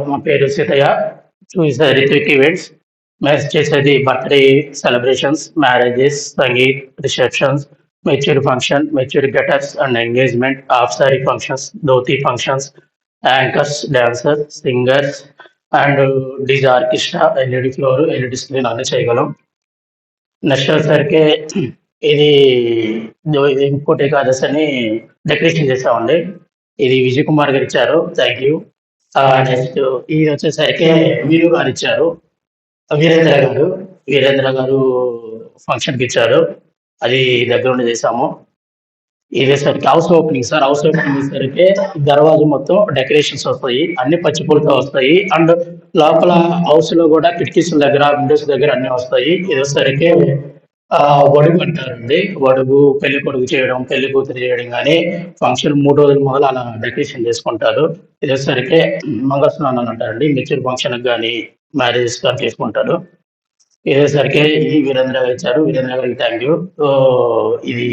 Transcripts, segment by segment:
మా పేరు సీతయ్య. చూసేది రిత్విక్ ఈవెంట్స్. మేము చేసేది birthday celebrations, marriages, sangeet, receptions, mature function, mature getups and engagement, half sorry functions, dhoti functions, anchors, dancers, singers and DJ orchestra, LED floor, LED screen అన్నీ చేయగలం. Next వచ్చేసరికి ఇది ఇంకోటి ఏకాదశి అని డెకరేషన్ చేసామండి. ఇది విజయ్ కుమార్ గారు ఇచ్చారు. Thank you. నెక్స్ట్ ఇది వచ్చేసరికి వీరు గారు ఇచ్చారు. వీరేంద్ర గారు వీరేంద్ర గారు ఫంక్షన్‌కి ఇచ్చారు. అది దగ్గరుండి చేసాము. ఇదేసరికి house opening sir. House opening చేసరికి దర్వాజా మొత్తం డెకరేషన్స్ వస్తాయి. అన్ని పచ్చి పూలతో వస్తాయి. అండ్ లోపల హౌస్‌లో కూడా కిటికీస్ దగ్గర, విండోస్ దగ్గర అన్నీ వస్తాయి. ఇదేసరికి వడుగు అంటారండి. వడుగు పెళ్లి కొడుకు చేయడం, పెళ్లి కూతురు చేయడం గాని ఫంక్షన్ 3 రోజుల మొదలు అలా డెకరేషన్ చేసుకుంటారు. ఇదేసరికి మంగళస్నానాలు అంటారండి. మెచ్యూర్ ఫంక్షన్‌కి గాని, మ్యారేజెస్ కానీ చేసుకుంటారు. ఇదేసరికి ఇది వీరేంద్ర గారు ఇచ్చారు. వీరేంద్ర గారికి థ్యాంక్ యూ. సో, ఇది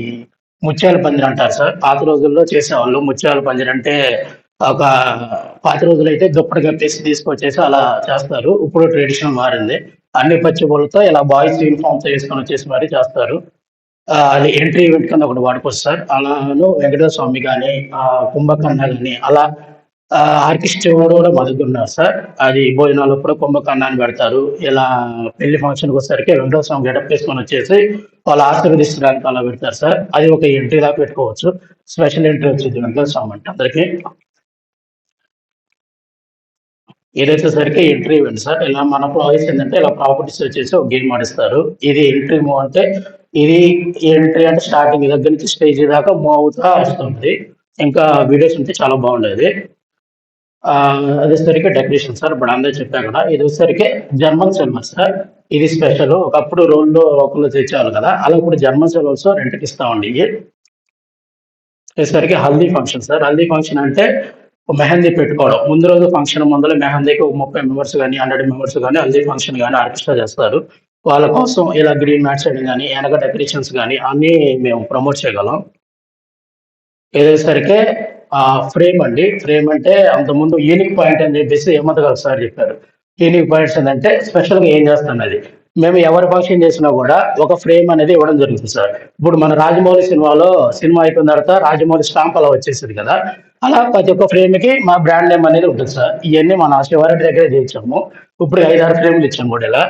ముత్యాల పందిరి అంటారు సార్. పాత రోజుల్లో చేసేవాళ్ళు. ముత్యాల పందిరి అంటే ఒక పాత రోజులైతే దుప్పటి కప్పేసి తీసుకొచ్చేసి అలా చేస్తారు. ఇప్పుడు ట్రెడిషన్ మారింది. అన్ని పచ్చి పూలతో ఇలా బాయ్స్ యూనిఫార్మ్స్ వేసుకొని వచ్చేసి మరీ చేస్తారు. అది ఎంట్రీ ఈవెంట్ కింద ఒకటి వాడుకోవచ్చు సార్. అలాను వెంకటేశ్వర స్వామి గాని, కుంభకర్ణ గాని అలా ఆర్కెస్ట్రా వాడు కూడా మా దగ్గరున్నారు సార్. అది భోజనాలప్పుడు కుంభకర్ణాన్ని పెడతారు. ఇలా పెళ్లి ఫంక్షన్‌కొచ్చేసరికి వెంకటేశ్వర స్వామి గెటప్ వేసుకొని వచ్చేసి వాళ్ళు ఆశీర్వదించడానికి అలా పెడతారు సార్. అది ఒక ఎంట్రీలా పెట్టుకోవచ్చు. స్పెషల్ ఎంట్రీ వచ్చిద్ది వెంకటేశ్వర స్వామి అంటే అందరికి. ఇదొచ్చేసరికి ఎంట్రీ ఈవెంట్ సార్. ఇలా మన ప్రాజెక్ట్స్ ఏంటంటే ఇలా ప్రాపర్టీస్ వచ్చేసి ఒక గేమ్ ఆడిస్తారు. ఇది ఎంట్రీ మూవ్ అంటే ఇది ఎంట్రీ అంటే స్టార్టింగ్ దగ్గర నుంచి స్టేజ్ దాకా మూవ్ అవుతా వస్తుంది. ఇంకా వీడియోస్ ఉంటే చాలా బాగుండేది. అదేసరికి డెకరేషన్ సార్. ఇప్పుడు అందరూ చెప్పారు కదా! ఇది వచ్చేసరికి జర్మన్ సిల్వర్ సార్. ఇది స్పెషల్. ఒకప్పుడు రోల్లో, రోకల్లో తెచ్చేవాళ్ళు కదా! అలా ఇప్పుడు జర్మన్ సిల్వర్స్ రెంట్‌కి ఇస్తామండి ఇయి. వచ్చేసరికి haldi function sir. Haldi function అంటే మెహందీ పెట్టుకోవడం. ముందు రోజు ఫంక్షన్ ముందల మెహందీకి ఒక 30 మెంబర్స్ గాని, 100 మెంబర్స్ గాని హల్దీ ఫంక్షన్ గాని ఆర్కెస్ట్రా చేస్తారు. వాళ్ళ కోసం ఇలా గ్రీన్ మ్యాట్స్ వేయడం గాని, ఎనక డెకరేషన్స్ గాని అన్నీ మేము ప్రమోట్ చేయగలం. ఇదయ్యేసరికి ఫ్రేమ్ అండి. ఫ్రేమ్ అంటే అంతకుముందు యూనిక్ పాయింట్ అని చెప్పేసి హేమంత్ గారు సార్ చెప్పారు. యూనిక్ పాయింట్స్ ఏందంటే స్పెషల్‌గా ఏం చేస్తామనేది. మేము ఎవరి ఫంక్షన్ చేసినా కూడా ఒక ఫ్రేమ్ అనేది ఇవ్వడం జరుగుతుంది సార్. ఇప్పుడు మన 'రాజమౌళి' సినిమాలో సినిమా అయిపోయిన తర్వాత 'రాజమౌళి' స్టాంప్ అలా వచ్చేస్తది కదా! అలా ప్రతి ఒక్క ఫ్రేమ్‌కి మా బ్రాండ్ నేమ్ అనేది ఉంటుంది సార్. ఇయన్నీ మన శివారెడ్డి దగ్గరే చేయించాము. ఇప్పుడు 5, 6 ఫ్రేమ్‌లు ఇచ్చాము కూడా ఇలా.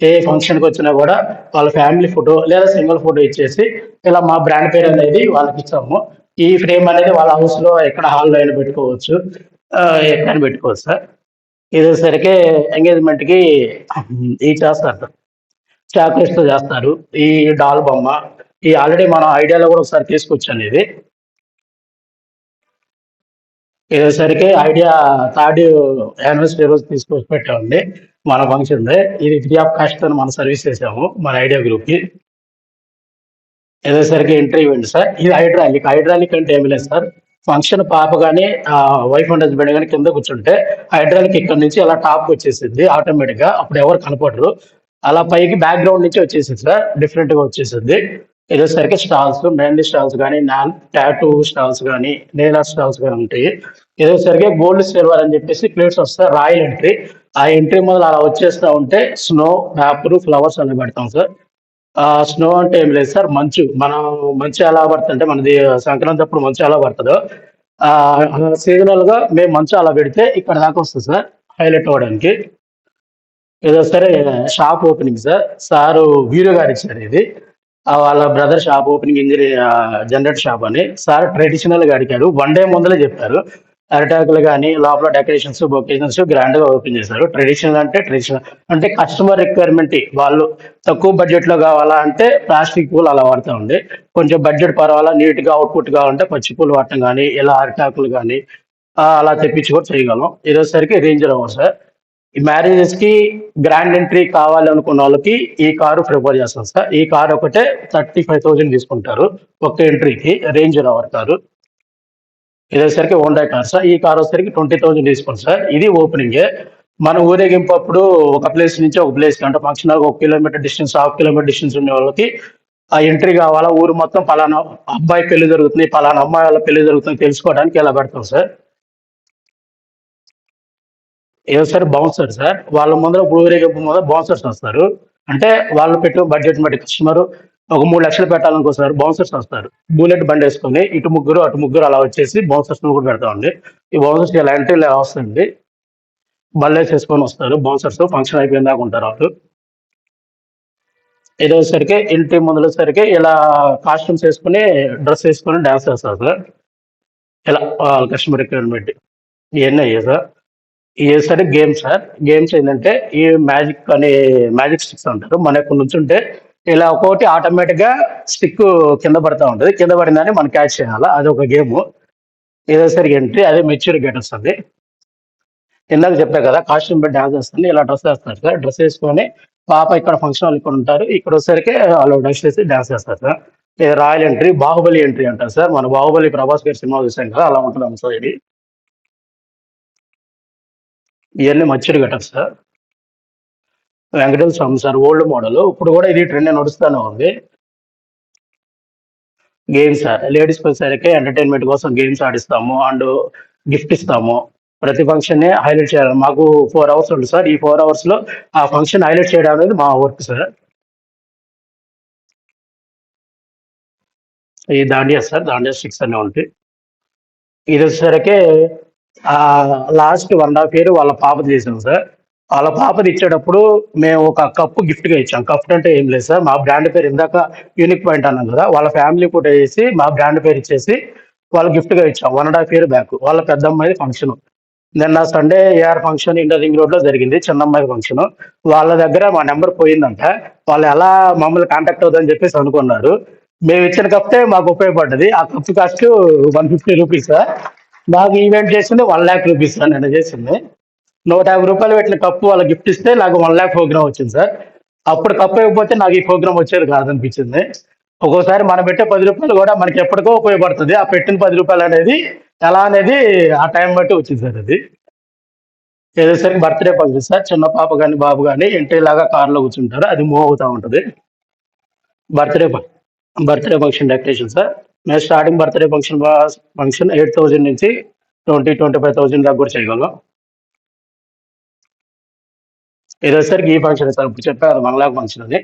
ఏ ఫంక్షన్‌కొచ్చినా కూడా వాళ్ళ ఫ్యామిలీ ఫోటో లేదా సింగిల్ ఫోటో ఇచ్చేసి ఇలా మా బ్రాండ్ పేరు అనేది వాళ్ళకిచ్చాము. ఈ ఫ్రేమ్ అనేది వాళ్ళ హౌస్‌లో ఎక్కడ హాల్‌లో అయినా పెట్టుకోవచ్చు. ఎక్కడైనా పెట్టుకోవచ్చు సార్. ఇదొచ్చేసరికి ఎంగేజ్‌మెంట్‌కి ఇయి చేస్తారు సార్. చాక్లెట్స్‌తో చేస్తారు. ఈ డాల్ బొమ్మ. ఈ ఆల్రెడీ మనం ఐడియాలో కూడా ఒకసారి తీసుకొచ్చాను ఇది. ఇదొచ్చేసరికి ఐడియా థర్డ్ యానివర్సరీ రోజు తీసుకొచ్చి పెట్టామండి. మన ఫంక్షన్‌ది. ఇది ఫ్రీ ఆఫ్ కాస్ట్‌తోని మనం సర్వీస్ చేసాము మన ఐడియా గ్రూప్‌కి. ఇదొచ్చేసరికి ఎంట్రీ ఈవెంట్ సార్. ఇది హైడ్రాలిక్. హైడ్రాలిక్ అంటే ఏమి లేదు సార్. ఫంక్షన్ పాప గాని, వైఫ్ అండ్ హస్బెండ్ గాని కింద కూర్చుంటే హైడ్రాలిక్ ఇక్కడి నుంచి అలా టాప్‌కొచ్చేసిద్ది ఆటోమేటిక్‌గా. అప్పుడు ఎవరు కనపడరు. అలా పైకి బ్యాక్‌గ్రౌండ్ నుంచి వచ్చేసిద్ది సార్. డిఫరెంట్‌గా వచ్చేసిద్ది. ఇదొచ్చేసరికి స్టాల్స్, మెహందీ స్టాల్స్ గాని, టాటూ స్టాల్స్ గాని, నెయిల్ ఆర్ట్ స్టాల్స్ గాని ఉంటాయి. ఇదొచ్చేసరికి గోల్డ్, సిల్వర్ అని చెప్పేసి ప్లేట్స్ వస్తాయి. Royal entry. ఆ ఎంట్రీ మొదలు అలా వచ్చేస్తా ఉంటే స్నో, పేపరు, ఫ్లవర్స్ అన్ని పెడతాం సార్. స్నో అంటే ఏమి లేదు సార్. మంచు. మనం మంచు ఎలా పడుతుంటే మనది సంక్రాంతి అప్పుడు మంచు ఎలా పడతదో సీజనల్‌గా మేము మంచు అలా పెడితే ఇక్కడ దాకా వస్తది సార్ హైలైట్ అవ్వడానికి. ఏదో సరే షాప్ ఓపెనింగ్ సార్. సారు వీరు గారిచ్చారు ఇది. వాళ్ళ brother shop opening generator shop అని. సార్ ట్రెడిషనల్‌గా అడిగారు. 1 డే ముందలే చెప్పారు. అరిటాకులు గాని, లోపల డెకరేషన్స్, బొకేషన్స్ గ్రాండ్‌గా ఓపెన్ చేశారు. ట్రెడిషనల్ అంటే ట్రెడిషనల్. అంటే కస్టమర్ రిక్వైర్మెంట్ వాళ్ళు తక్కువ బడ్జెట్‌లో కావాలా అంటే ప్లాస్టిక్ పూలు అలా వాడతామండి. కొంచెం బడ్జెట్ పర్వాలా నీట్‌గా అవుట్‌పుట్ కావాలంటే పచ్చి పూలు వాడటం గాని, ఇలా అరిటాకులు గాని అలా తెప్పించి కూడా చేయగలం. ఇదొచ్చేసరికి రేంజ్ రోవర్ సార్. ఈ మ్యారేజెస్‌కి గ్రాండ్ ఎంట్రీ కావాలనుకున్నోళ్ళకి ఈ కారు ప్రిఫర్ చేస్తాం సార్. ఈ కార్ ఒకటే 35,000 తీసుకుంటారు. ఒక్క ఎంట్రీకి రేంజ్ రోవర్ కారు. ఇదొచ్చేసరికి హోండా కార్ సార్. ఈ కార్ వచ్చేసరికి 20,000 తీసుకోండి సార్. ఇది ఓపెనింగే. మన ఊరేగింపప్పుడు ఒక ప్లేస్ నుంచి ఒక ప్లేస్‌కి అంటే ఫంక్షన్ హాల్‌కి 1 kilometre distance, half kilometre distance ఉండే వాళ్ళకి ఆ ఎంట్రీ కావాలా, ఊరు మొత్తం పలానా అబ్బాయి పెళ్లి జరుగుతుంది, పలానా అమ్మాయి వాళ్ళ పెళ్లి జరుగుతుంది తెలుసుకోవడానికి ఇలా పెడతాం సార్. ఏదో సార్ బౌన్సర్ సార్ వాళ్ళ ముందర ఊరేగింపు ముందర బౌన్సర్స్ వస్తారు. అంటే వాళ్ళు పెట్టే బడ్జెట్ బట్టి కస్టమర్ ఒక 3,00,000 పెట్టాలనుకో సార్ బౌన్సర్స్ వస్తారు. బుల్లెట్ బండి వేసుకొని ఇటు ముగ్గురు అటు ముగ్గురు అలా వచ్చేసి బౌన్సర్స్ కూడా పెడతామండి. ఈ బౌన్సర్స్ ఎలా అంటే ఇలా వస్తుంది, బళ్ళేసేసుకొని వస్తారు బౌన్సర్స్, ఫంక్షన్ అయిపోయిన దాకా ఉంటారు వాళ్ళు. ఇది వచ్చేసరికి ఇంటి ముందుల సరికి ఇలా కాస్ట్యూమ్స్ వేసుకొని డ్రెస్ వేసుకొని డాన్స్ చేస్తారు సార్. ఇలా వాళ్ళ కస్టమర్ రిక్వైర్మెంట్ ఇవన్నీ అయ్యాయి సార్. ఇవి సరే గేమ్స్ సార్. గేమ్స్ ఏంటంటే ఈ మ్యాజిక్ అనే మ్యాజిక్ స్టిక్స్ అంటారు. మన ఇక్కడ నుంచుంటే ఇలా ఒక్కొక్కటి ఆటోమేటిక్గా స్టిక్ కింద పడతా ఉంటుంది. కింద పడిందని మనం క్యాచ్ చేయాలి. అది ఒక గేమ్. ఇదేసరికి ఎంట్రీ అదే మెచ్యూర్ గెటప్స్ అది. ఇందాక చెప్పా కదా కాస్ట్యూమ్ పెట్టి డాన్స్ చేస్తుంది. ఇలా డ్రెస్ వేస్తారు సార్. డ్రెస్ వేసుకొని పాప ఇక్కడ ఫంక్షన్ వాళ్ళు ఇక్కడ ఉంటారు. ఇక్కడ వచ్చేసరికి వాళ్ళు డ్రెస్ వేసి డాన్స్ చేస్తారు సార్. ఇది రాయల్ ఎంట్రీ, బాహుబలి ఎంట్రీ అంటారు సార్. మన బాహుబలి ప్రభాస్ గారి సినిమా చూసాం కదా, అలా ఉంటుంది సార్ ఇది. ఇవన్నీ మచ్చడి గెటప్స్ సార్. వెంకటేశ్వర స్వామి సార్ ఓల్డ్ మోడల్. ఇప్పుడు కూడా ఇది ట్రెండ్ నడుస్తూనే ఉంది. Games sir. లేడీస్కి వచ్చేసరికి ఎంటర్టైన్మెంట్ కోసం గేమ్స్ ఆడిస్తాము అండ్ గిఫ్ట్ ఇస్తాము. ప్రతి ఫంక్షన్ హైలైట్ చేయాలి. మాకు 4 అవర్స్ ఉంటుంది సార్. ఈ 4 అవర్స్లో ఆ ఫంక్షన్ హైలైట్ చేయడం అనేది మా వర్క్ సార్. ఈ దాండియా సార్, దాండియా స్టిక్స్ అనే ఉంటాయి. ఇది వచ్చేసరికి లాస్ట్ 1.5 year వాళ్ళ పాపది చేసాం సార్. వాళ్ళ పాపది ఇచ్చేటప్పుడు మేము ఒక కప్పు గిఫ్ట్‌గా ఇచ్చాం. కప్ అంటే ఏం లేదు సార్. మా బ్రాండ్ పేరు ఇందాక యూనిక్ పాయింట్ అన్నాం కదా, వాళ్ళ ఫ్యామిలీ ఫోటో వేసి మా బ్రాండ్ పేరు ఇచ్చేసి వాళ్ళు గిఫ్ట్‌గా ఇచ్చాం. 1.5 year బ్యాక్ వాళ్ళ పెద్దమ్మాయిది ఫంక్షన్. నిన్న Sunday AR function India ring రోడ్‌లో జరిగింది. చిన్నమ్మాయి ఫంక్షన్. వాళ్ళ దగ్గర మా నెంబర్ పోయిందంట. వాళ్ళు ఎలా మమ్మల్ని కాంటాక్ట్ అవుతుందని చెప్పేసి అనుకున్నారు. మేము ఇచ్చిన కప్పే మాకు ఉపయోగపడ్డది. ఆ కప్ కాస్ట్ ₹150 సార్. మాకు ఈవెంట్ చేసింది ₹1,00,000 సార్ నిన్న చేసింది. ₹150 పెట్టిన కప్పు వాళ్ళకి గిఫ్ట్ ఇస్తే నాకు 1,00,000 ప్రోగ్రామ్ వచ్చింది సార్. అప్పుడు కప్ ఇవ్వకపోతే నాకు ఈ ప్రోగ్రామ్ వచ్చేది కాదనిపించింది. ఒక్కోసారి మనం పెట్టే ₹10 కూడా మనకి ఎప్పటికో ఉపయోగపడుతుంది. ఆ పెట్టిన ₹10 అనేది ఎలా అనేది ఆ టైం బట్టి వచ్చింది సార్ అది. ఏదేసరికి బర్త్‌డే ఫంక్షన్ సార్. చిన్న పాప గాని, బాబు గాని ఎంట్రీ లాగా కార్‌లో కూర్చుంటారు. అది మూవ్ అవుతా ఉంటది. బర్త్‌డే ఫ బర్త్‌డే ఫంక్షన్ డెకరేషన్ సార్. మేము స్టార్టింగ్ బర్త్‌డే ఫంక్షన్ 8,000 నుంచి 25,000 దాకా కూడా చేయగలం. ఇదొచ్చేసరికి ఈ ఫంక్షన్ సార్. ఇప్పుడు చెప్పా కదా 1,00,000 ఫంక్షన్ అని.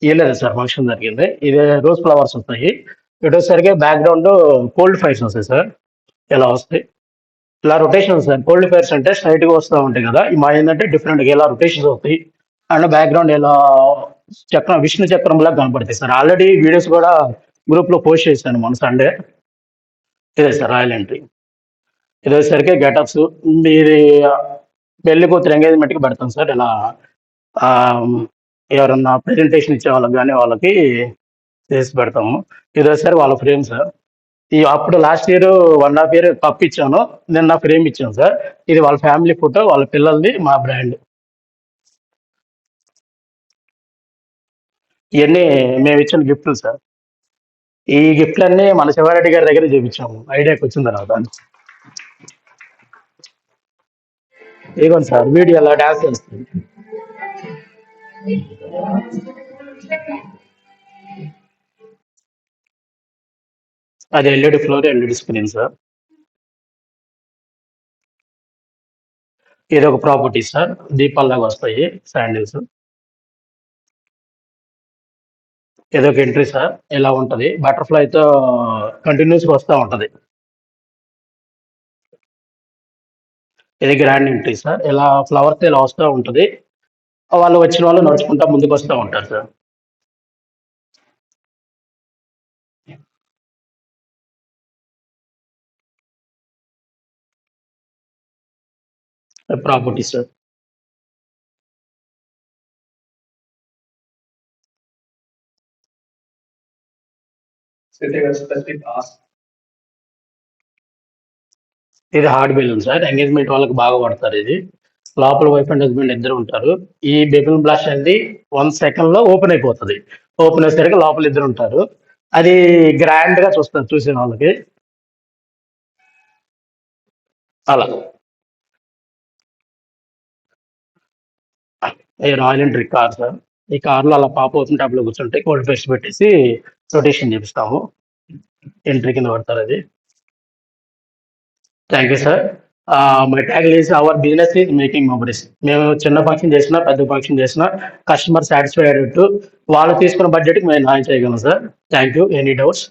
ఇయలేదు సార్ ఫంక్షన్ జరిగింది. ఇది రోజ్ ఫ్లవర్స్ వస్తాయి. ఇటొచ్చేసరికి బ్యాక్‌గ్రౌండ్ కోల్డ్ ఫైర్స్ వస్తాయి సార్. ఇలా వస్తాయి. ఇలా రొటేషన్ సార్. కోల్డ్ ఫైర్స్ అంటే స్ట్రెయిట్‌గా వస్తా ఉంటాయి కదా, మాయేందంటే డిఫరెంట్‌గా ఇలా రొటేషన్స్ అవుతాయి. అండ్ బ్యాక్‌గ్రౌండ్ ఇలా చక్రం, విష్ణు చక్రంలాగా కనపడతాయి సార్. ఆల్రెడీ వీడియోస్ కూడా గ్రూప్‌లో పోస్ట్ చేశాను మొన్న సండే. ఇదే సార్ రాయల్ ఎంట్రీ. ఇదొచ్చేసరికి గెటప్స్. మీది పెళ్లి కూతురు ఎంగేజ్‌మెంట్‌కి పెడతాం సార్. ఇలా ఆహ్, ఎవరన్నా ప్రెజెంటేషన్ ఇచ్చే వాళ్ళకి గాని, వాళ్ళకి చేసి పెడతాము. ఇదొచ్చేసరికి వాళ్ళ ఫ్రేమ్ సార్. అప్పుడు లాస్ట్ ఇయర్ 1.5 year కప్ ఇచ్చాను. నిన్న ఫ్రేమ్ ఇచ్చాను సార్. ఇది వాళ్ళ ఫ్యామిలీ ఫోటో, వాళ్ళ పిల్లలది, మా బ్రాండ్. ఇయన్నీ మేమిచ్చిన గిఫ్టులు సార్. ఈ గిఫ్ట్‌లన్నీ మన శివారెడ్డి గారి దగ్గరే చేపించాము ఐడియాకొచ్చిన తర్వాత. ఇదిగోండి సార్ వీడియోలో డాన్స్ చేస్తుంది. అది LED floor, LED screen sir. ఇదొక ప్రాపర్టీ సార్. దీపాల్లాగా వస్తాయి శాండిల్స్. ఇదొక ఎంట్రీ సార్. ఇలా ఉంటది. బటర్‌ఫ్లైతో కంటిన్యూయస్‌గా వస్తా ఉంటది. ఇది గ్రాండ్ ఎంట్రీ సార్. ఇలా ఫ్లవర్‌తో ఇలా వస్తా ఉంటది. వాళ్ళు వచ్చిన వాళ్ళు నడుచుకుంటా ముందుకొస్తా ఉంటారు సార్. Property sir. ఇది హార్డ్ బెలూన్ సార్. ఎంగేజ్‌మెంట్ వాళ్ళకి బాగా వాడతారు ఇది. లోపల వైఫ్ అండ్ హస్బెండ్ ఇద్దరు ఉంటారు. ఈ బెలూన్ బ్లాస్ట్ అనేది 1 సెకండ్‌లో ఓపెన్ అయిపోతది. ఓపెన్ అయ్యేసరికి లోపల ఇద్దరు ఉంటారు. అది గ్రాండ్‌గా చూస్తారు చూసే వాళ్ళకి. అలా. ఈ రాయల్ ఎన్‌ఫీల్డ్ కార్ సార్. ఈ కార్‌లో అలా పాప ఓపెన్ టాప్‌లో కూర్చుంటే కోల్డ్ ఫైర్స్ పెట్టేసి రొటేషన్ చేపిస్తాము. ఎంట్రీ కింద పడతారది. Thank you sir. My tag is our business is making memories. మేము చిన్న ఫంక్షన్ చేసినా, పెద్ద ఫంక్షన్ చేసినా కస్టమర్ సాటిస్ఫై అయ్యేటట్టు వాళ్ళు తీసుకున్న బడ్జెట్‌కి మేము న్యాయం చేయగలం sir. Thank you. Any doubts?